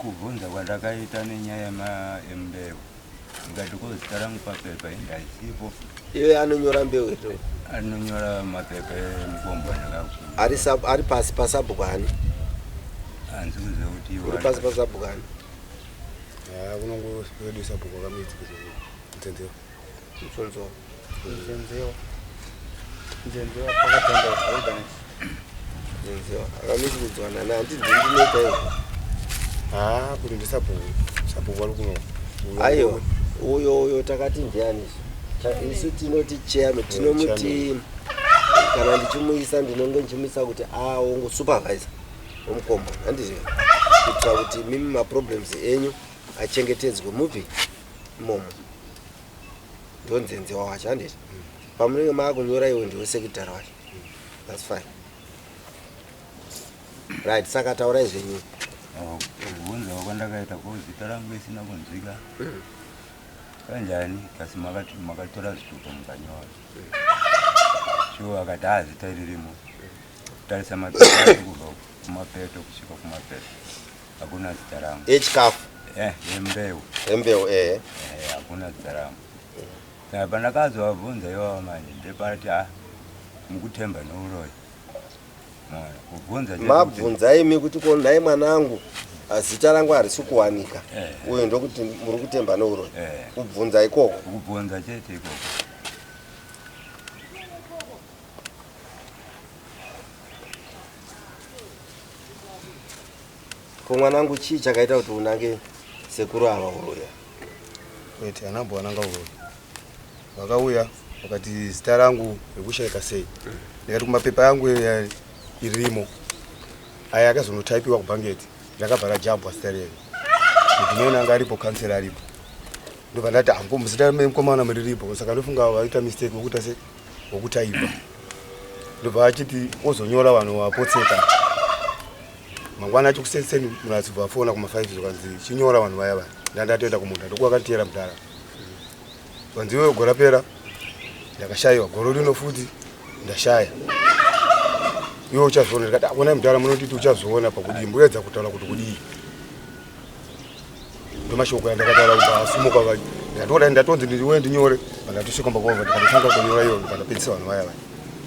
kuvunza kwandakaita nenyaya yembewu ngati kuzita rangu papepa indaisipo. Iwe anonyora mbewu eto? Anonyora mapepa emukombo ari pasi pasabhuku ani? Andikuziva kuti uri pasi pasabhuku ani? Unongoredisa sabhuku akamidzi nzenzewa nzenzewa pakatanda organize nzenzewa akamidzi kudzwana na ndinoita izvo. kuti ndisabhuku ari kuno. Aiwa uyo takati ndiani isu tinoti chairman tinomuti kana ndichimuisa ndinonge ndichimuisa kuti ongo supervisor womukombo handizvo kuitira kuti mimi maproblems enyu achengetedzwe mupi imomo ndonzenzewa wacho handizvo pamunenge maakunyora iwe ndiwe sekretary wacho. That's fine. Right, saka taurai zvenyu. Kuvunza kwandakaita kuzita rangu isina kunzwika kanjani kasi makatora zvitupa mukanyora shuwa akati zita ririmo kutarisa mapepa kubva kumapeto kusvika kumapeto hakuna zita rangu. Echikafu embewu hakuna zita rangu. Saka pandakazovabvunza ivava manje ndepati mukutemba nouroyi kubvunza mabvunza imi kuti konhai mwanangu zita rangu harisi kuwanika uye ndokuti muri kutemba nouroyi kubvunza ikoko kubvunza chete ikoko. ko mwanangu chii chakaita kuti unange sekuru ava uroya? Wait, anambo ananga uroyi vakauya vakati zita rangu rikushayika sei ndikati kumapepa yangu irimo aya akazonotaipiwa kubhangeti ndakabva jambo zita reri ndinoona anga aripo kansera aripo ndobva ndati hangu muzita memukomana muriripo saka ndofunga vaita mistake wokutaipa ndobva achiti ozonyora vanhu vapotseka mangwana acho kusenseni munatsibva afona kuma5 zvokanzi chinyora vanhu vaya vaya ndandatoenda kumunda ndokuwakatiyera mudhara vanzi iwe gora pera ndakashayiwa goro rino futi ndashaya iwe uchazoona ndikati akona mudhara munotiti uchazoona pakudii mboedza kutaura kuti kudii ndomashoko yandakataura kubva asumuka ndatoda ndatonzi ndiwe ndinyore pandatosvika mbakova ndikatotanga kunyora iyo ndikandapedzisa vanhu vaya vaya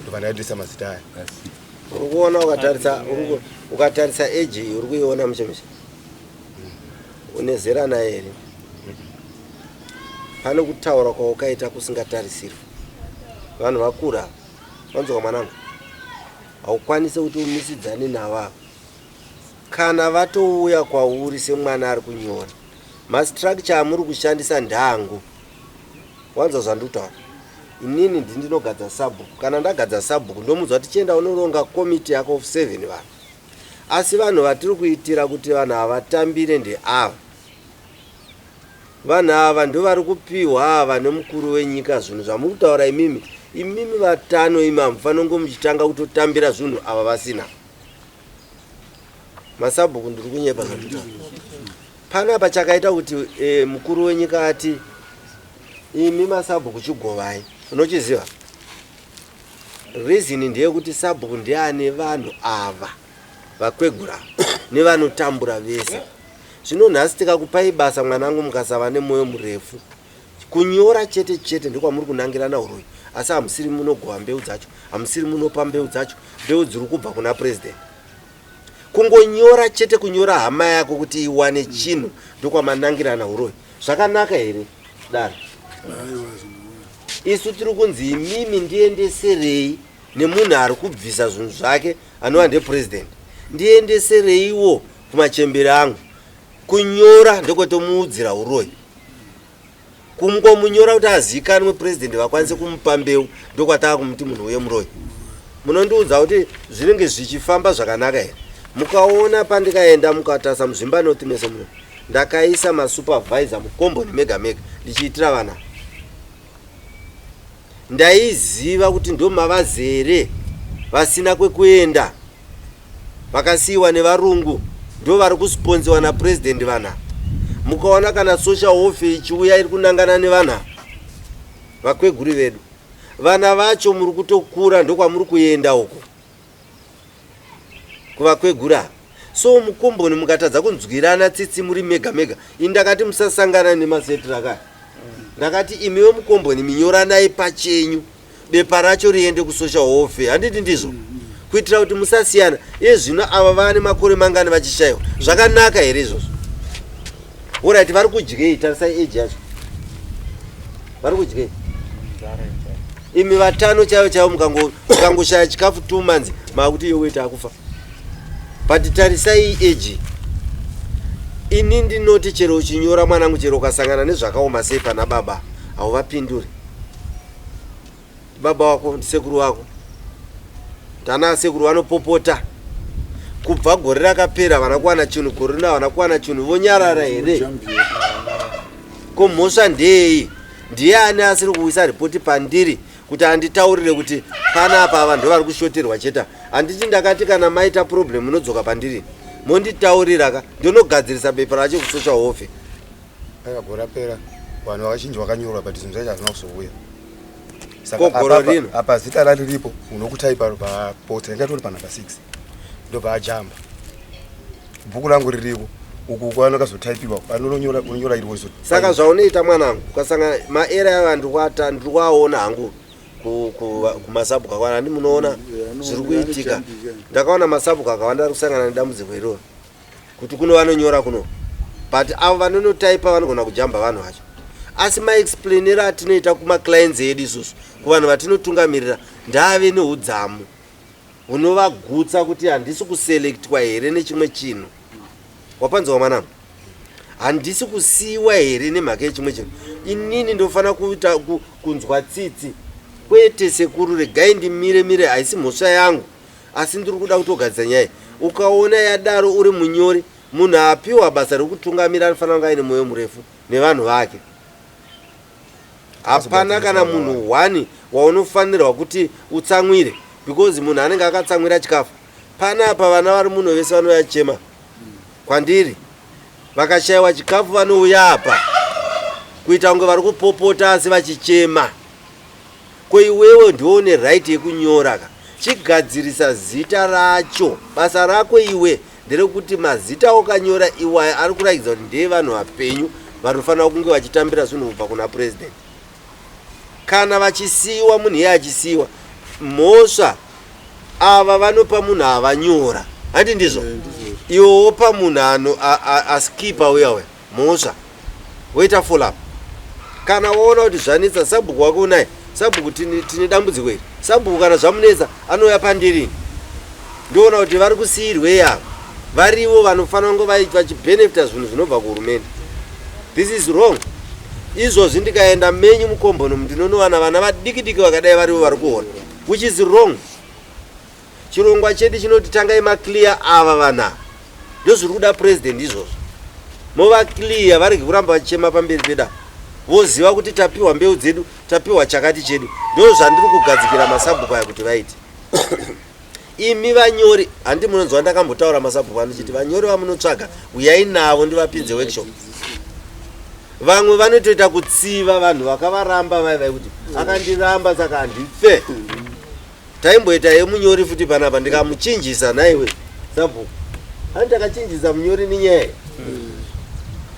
ndobva ndaendesa mazita aya. Uri kuona ukatarisa age uri kuiona muchemushe une zera naye here pane kutaura kwaukaita kusingatarisirwi vanhu vakura vanzwa mwanangu haukwanise kuti umisidzane navavo kana vatouya kwauri semwana ari kunyora mastructure amuri kushandisa ndangu wanzwa zvandikutaura inini ndinogadza sabhuku kana ndagadza sabhuku ndomudzwa kuti chienda unoronga komiti yako of 7 vanhu asi vanhu vatiri kuitira kuti vanhu havatambire ndeava vanhu ava ndo vari kupiwa ava nemukuru wenyika zvinhu zvamuri kutaura imimi vatano imi hamufanongo muchitanga kutotambira zvinhu ava vasina masabhuku ndiri kunyepa zvakutaura panapa chakaita kuti mukuru wenyika ati imi masabhuku chigovai unochiziva reason ndeyekuti sabhuku ndiane vanhu ava vakwegura nevanotambura vese zvino nhasi tikakupai basa mwanangu mukasava nemwoyo murefu kunyora chete chete ndokwamuri kunangirana uroyi asi hamusiri munogova mbeu dzacho hamusiri munopa mbeu dzacho mbeu dziri kubva kuna president kungonyora chete kunyora hama yako kuti iwane chinhu ndokwamanangirana uroyi zvakanaka here daro isu tiri kunzi imimi ndiendeserei nemunhu ari kubvisa zvinhu zvake anova ndepresident ndiendesereiwo kumachembere angu kunyora ndokwetomuudzira uroyi kungomunyora kuti azikanwe president vakwanise kumupa mbeu ndokwatava kumuti munhu wemuroyi munondiudza kuti zvinenge zvichifamba zvakanaka here mukaona pandikaenda mukatasa muzvimba notimese muno ndakaisa masupervisor mukomboni mega mega ndichiitira vana ndaiziva kuti ndo mavazere vasina kwekuenda vakasiyiwa nevarungu ndo vari kusponziwa napresident vana mukaona kana social warfare ichiuya iri kunangana nevana vakweguri vedu vana vacho muri kutokura ndokwamuri kuenda uko kuvakwegura so mukomboni mukatadza kunzwirana tsitsi muri mega mega indakati musasangana nemasetraka ndakati imiwo mukomboni minyoranai pachenyu bepa racho riende kusocial welfare handiti ndizvo kuitira kuti musasiyana zvino ava vane makore mangani vachishayiwa zvakanaka here izvozvo orati vari kudyei tarisai eji yacho vari kudyei imi vatano chaivo chaivo mukangoshaya chikafu 2 months makuti iyo weti akufa but tarisai eji ini ndinoti chero uchinyora mwanangu chero ukasangana nezvakaoma sei pana baba hauvapinduri baba wako ndisekuru wako tana sekuru vanopopota kubva gore rakapera vana kuwana chinhu gore rino havana kuwana chinhu vonyarara here ko mhosva ndei ndiye ani asiri kuisa ripoti pandiri kuti handitaurire kuti panapa vanhu vari kushoterwa cheta handiti ndakati kana maita problem munodzoka pandiri monditaurira ka ndinogadzirisa bepa racho kusocial welfare akagora pera vanhu vakazhinji vakanyorwa but zvinhu zvacho hazvina kuzouya kogoro rino apa zita rariripo unokutaipa papota ingatori panamba 6 ndobva ajamba bhuku rangu riripo uku kwanakazotaipiwa anonyora iri wezvo saka zvaunoita mwanangu ukasangana maera avanhu ndiri kuaona hangu kumasabhuku akawanda handi munoona zviri kuitika ndakaona masabhuku akawanda ari kusangana nedambudziko iroro kuti kuno vanonyora kuno but avo vanonotaipa vanogona kujamba vanhu vacho asi maexplainera atinoita kumaclients edu isusu kuvanhu vatinotungamirira ndave neudzamu unovagutsa kuti handisi kuselectwa here nechimwe chinhu wapanzwa mwanangu handisi kusiyiwa here nemhaka yechimwe chinhu inini ndofanira kuita kunzwa tsitsi kwete sekuru regai ndimire haisi mhosva yangu asi ndiri kuda kutogadzisa nyaya ukaona yadaro uri munyori munhu apiwa basa rekutungamira anofanira kunge aine mwoyo murefu nevanhu vake hapana kana munhu 1 waunofanirwa kuti utsamwire because munhu anenge akatsamwira chikafu panapa vana vari muno vese vanoyachema kwandiri vakashayiwa chikafu vanouya apa kuita kunge vari kupopota asi vachichema ko iwewe ndione right yekunyora ka chigadzirisa zita racho basa rako iwe nderekuti mazita okanyora iwaye ari kurakidza kuti ndeye vanhu vapenyu vanofanira kunge vachitambira zvinhu kubva kuna president kana vachisiyiwa munhu iye achisiyiwa mhosva ava vanopa munhu avanyora handi ndizvo iwowo pa munhu askipa uya mhosva woita follow up kana waona kuti zvanetsa sabhuku wako unaye sabhuku tine dambudziko iri sabhuku kana zvamunetsa anouya pandiri ndoona kuti vari kusiyirwei ava varivo vanofanira kunge vachibenefita zvinhu zvinobva kuhurumende this is wrong izvozvi ndikaenda menyu mukombono ndinonowana vana vadiki vakadai varivo vari kuona which is wrong chirongwa chedu chinoti tangai maclear ava vana ndozviri kuda president izvozvo mova clear varege kuramba vachichema pamberi peda voziva kuti tapiwa mbeu dzedu tapiwa chakati chedu ndo zvandiri kugadzikira masabhuku aya kuti vaite imi vanyori handi munonzwa ndakambotaura masabhuku anochiti vanyori vamunotsvaga uyai navo ndivapinze workshop vamwe vanotoita kutsiva vanhu vakavaramba vaivai kuti akandiramba saka handife taimboita yemunyori futi panapa ndikamuchinjisa naiwe sabhuku handi takachinjisa munyori ninyaya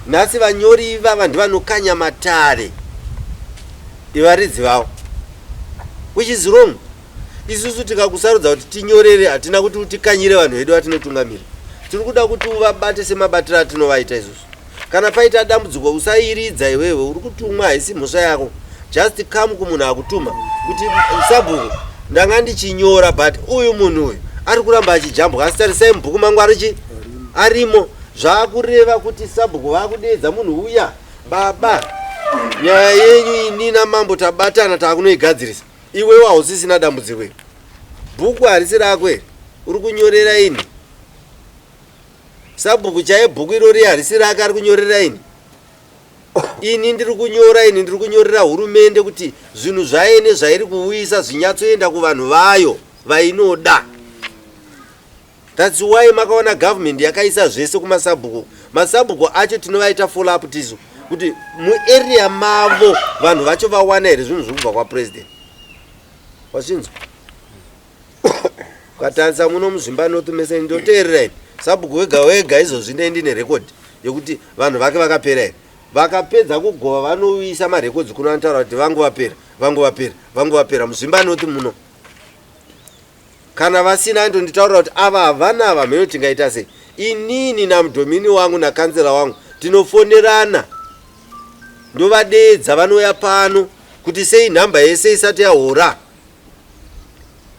nhasi vanyori ivava ndivanokanya matare ivaridzi vavo which is wrong isusu tikakusarudza kuti tinyorere hatina kuti utikanyire vanhu vedu vatinotungamira tiri kuda kuti uvabate semabatiro atinovaita isusu kana paita dambudziko usairidza iwewe uri kutumwa haisi mhosva yako just come kumunhu akutuma kuti sabhuku ndanga ndichinyora but uyu munhu uyu ari kuramba achijambwa asi tarisai mubhuku mangu arimo zvakureva kuti sabhuku vakudeedza munhu uya baba nyaya yenyu inina mambo tabatana takunoigadzirisa iwewe hausisina dambudziko iri bhuku harisi rako iri uri kunyorera ini sabhuku chaiye bhuku irori harisi rake ari kunyorera ini ndiri kunyora ini ndiri kunyorera hurumende kuti zvinhu zvaine zvairi kuuyisa zvinyatsoenda kuvanhu vayo vainoda. That's why makaona government yakaisa zvese kumasabhuku. Masabhuku acho tinovaita follow up tizo kuti mu area mavo vanhu vacho vawana here zvinhu zvekubva kwa president. Wazvinzwa? Katanza muno muzimba North Mesa ndoteerera Sabhuku wega izvozvi ndine record yekuti vanhu vake vakapera here. Vakapedza kugova vanoisa marekodzi kuno anotaura kuti vanguvapera muzvimbani uti muno. Kana vasina andonditaurira kuti ava havana ava mheno tingaita sei. Inini namudhomini wangu nakanzera wangu tinofonerana ndovadedza vanouya pano kuti sei nhamba yese isati yahora.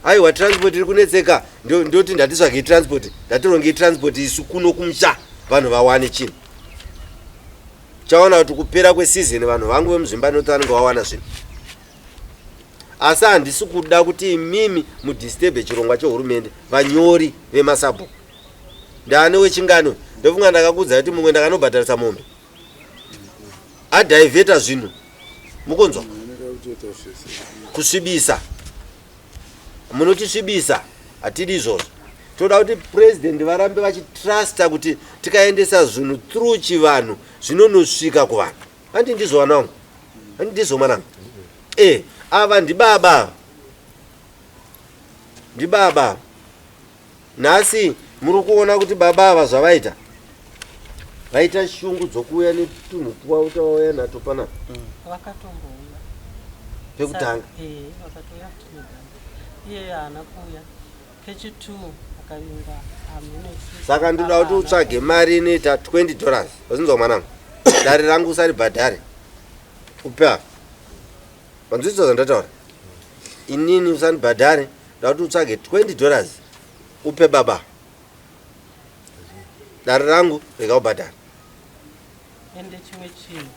Aiwa transport iri kunetseka ndoti ndatisvage transport ndatirongei transport isu kuno kumusha vanhu vawane chinhu. Chaona kuti kupera kwesizini vanhu vangu vemuzvimbani uti vanenge vawana zvinhu. Asi handisi kuda kuti imimi mudisturbe chirongwa chehurumende vanyori vemasabhuku. Ndane wechingano ndofunga ndakakudza kuti mumwe ndakanobhadharisa mombe adhaivheta zvinhu mukonzwa kusvibisa. Munotisvibisa hatidi izvozvo. Toda kuti president varambe vachitrusta kuti tikaendesa zvinhu through chivanhu zvinonosvika kuvanhu. Handi ndizvo vanangu, handi ndizvo mwanangu. Ava ndibaba nhasi muri kuona kuti baba ava zvavaita vaita shungu dzokuuya netunhu twavo tavauya nato panapa vakatombouya pekutanga vakatouya iye haana kuuya kechitu akavinga saka ndoda kuti utsvage mari inoita $20 wazinzwa mwanangu. Dare rangu usari bhadhare upa manzvizvo zvandataura. Inini usandibhadhare ndoda kuti utsvage $20 upe baba. Dare rangu rega ubhadhare. ende chimwe chinhu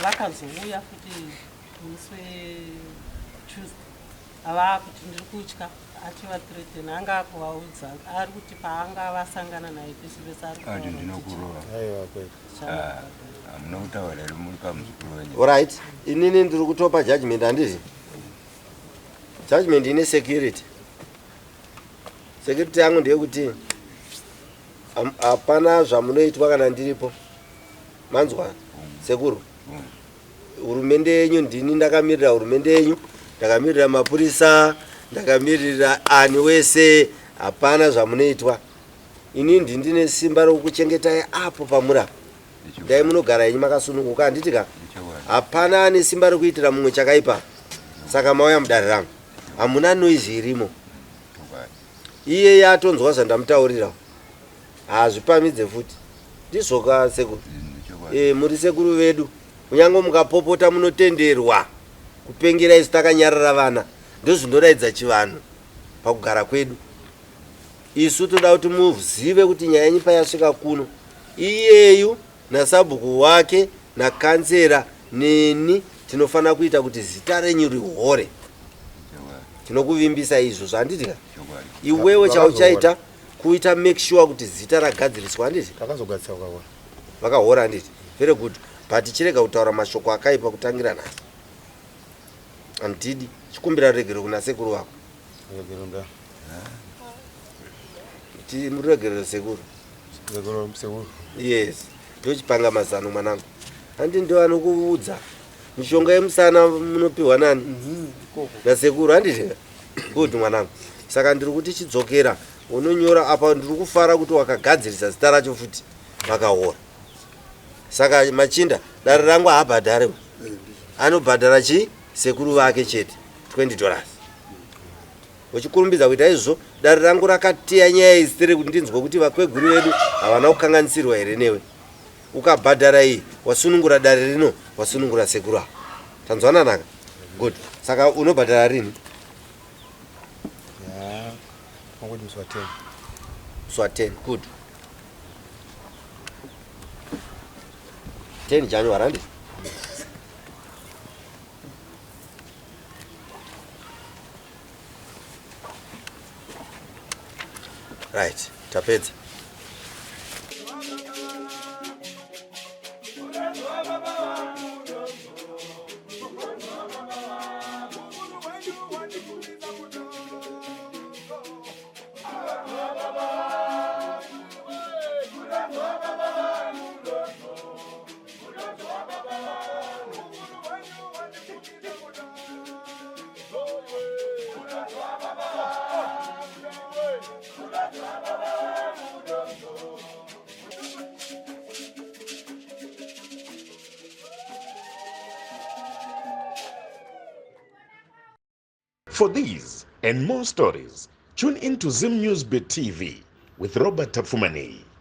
vakazouya futi musi Tuesday ava kuti ndiri kutya achivathreatena anga akuvaudza ari kuti paanga vasangana naye pese pese ari ndinokurova hamuna kutaura here muri kamuzukuru wenyu. Alright, inini ndiri kutopa judgment handiti. Judgment ine security. Security yangu ndeyekuti hapana zvamunoitwa kana ndiripo. Manzwa sekuru. Hurumende yenyu ndini ndakamirira hurumende yenyu, ndakamirira mapurisa, ndakamirira ani wese, hapana zvamunoitwa. Ini ndine simba rokuchengetai apo pamura. Dai munogara yenyu makasununguka handitika. Hapana ane simba rokuitira mumwe chakaipa. Saka mauya mudare rangu. Hamuna noise irimo. Iye yatonzwa zvandamutaurira. Hazvipamidze futi. Ndizoka sekuru. Muri sekuru vedu. Kunyange mukapopota munotenderwa kupengera isu takanyarara vana. Ndozvinoraidza chivanhu pakugara kwedu. Isu toda kuti muzive kuti nyaya yenyu payasvika kuno. Iyeyu nasabhuku wake nakanzera neni tinofana kuita kuti zita renyu rihore. Tinokuvimbisa izvo zvanditika. Iwewe chauchaita kuita make sure kuti zita ragadziriswa handiti. Takazogadzisa kwakona. Vakahora handiti. Very good. But chirega kutaura mashoko akaipa kutangira nhasi. Handidi. Chikumbira regere kuna sekuru wako. Muregere sekuru. Sekuru. Yes. Ndochipanga mazano mwanangu. Handi ndo anokuudza. Mishonga yemusana munopiwa nani? Nasekuru handiti. Good mwanangu. Saka ndiri kuti chidzokera unonyora apa ndiri kufara kuti wakagadzirisa zita racho futi vakahora. Saka machinda dare rangu haabhadhare. Anobhadhara chi sekuru vake chete $20. Uchikurumbidza kuita izvo dare rangu rakateya nyaya isiri kuti ndinzwe kuti vakweguru vedu havana kukanganisirwa here newe. Ukabhadhara iyi wasunungura dare rino wasunungura sekuru ako. Tanzwana naka? Good. Saka unobhadhara rini? Mangodi mswa 10. Mswa 10. Good. 10 January andi? Right. Tapedza. Baba, For these and more stories, tune in to Zim News Beat TV with Robert Tafumani.